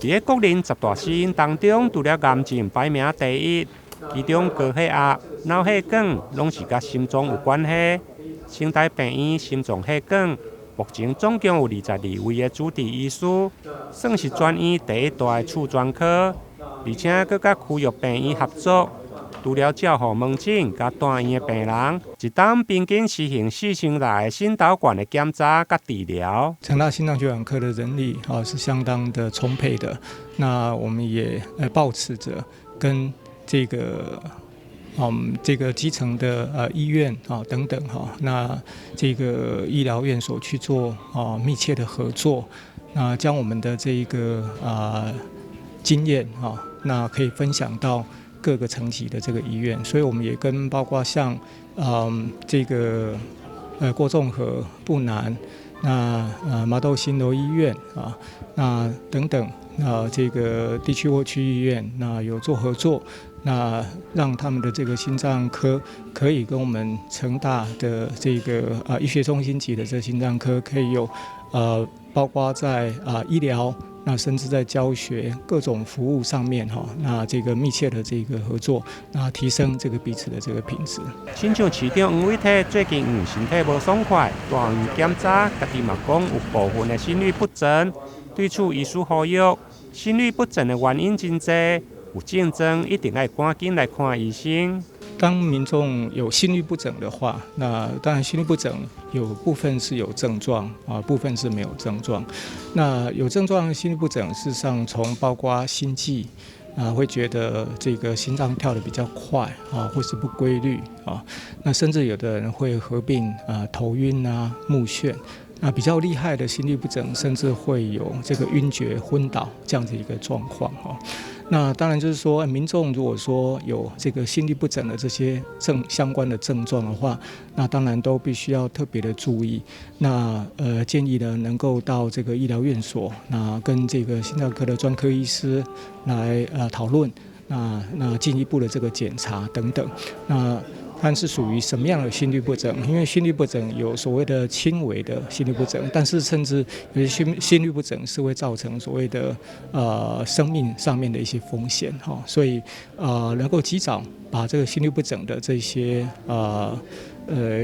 在国人10大死因当中，除了癌症排名第一，其中高血压、脑血管拢是甲心脏有关系。清大病院心脏血管目前总共有22位的主治医师，算是全院第一大的次专科，而且佮甲区域病院合作。除了照护门诊甲大院的病人，一档平均实行4星内的心导管的检查甲治疗。成大心脏血管科的人力是相当的充沛的，那我们也抱持着跟这个基层的医院等等那这个医疗院所去做密切的合作，那将我们的这个经验那可以分享到各个层级的这个医院，所以我们也跟包括像这个郭仲和、布南、那麻豆新楼医院那等等这个地区或区医院那有做合作，那让他们的这个心脏科可以跟我们成大的这个医学中心级的这个心脏科可以有包括在医疗。那甚至在教学各种服务上面那这个密切的这个合作，那提升这个彼此的这个品质。亲像市长黄伟体最近身体无爽快，大院检查，家己嘛讲有部分的心律不整。对此，医师呼吁，心律不整的原因真多，有症状一定要赶紧来看医生。当民众有心律不整的话，那当然心律不整有部分是有症状部分是没有症状。那有症状的心律不整，事实上从包括心悸会觉得这个心脏跳得比较快或是不规律那甚至有的人会合并头晕目眩。那比较厉害的心律不整，甚至会有这个晕厥、昏倒这样子一个状况那当然就是说，民众如果说有这个心律不整的这些相关的症状的话，那当然都必须要特别的注意。那建议呢，能够到这个医疗院所，那跟这个心脏科的专科医师来讨论，那进一步的这个检查等等。那看是属于什么样的心律不整，因为心律不整有所谓的轻微的心律不整，但是甚至有些心律不整是会造成所谓的生命上面的一些风险所以能够及早把这个心律不整的这些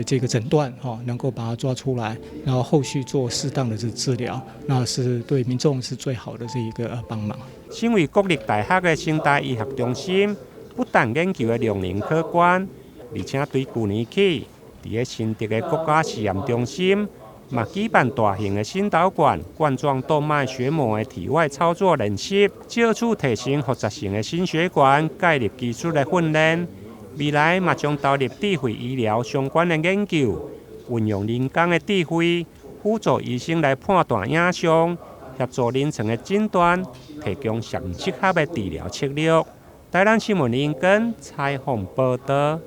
这个诊断能够把它抓出来，然后后续做适当的这治疗，那是对民众是最好的这一个帮忙。身为国立大学的成大医学中心，不但研究的量能可观。而且对去年起，在新竹的国家实验中心，嘛举办大型的心导管冠状动脉血膜的体外操作练习，借此提升复杂性的心血管介入技术的训练。未来嘛将投入智慧医疗相关的研究，运用人工的智慧，辅助医生来判断影像，协助临床的诊断，提供上适合的治疗策略。台南新闻林根采访报道。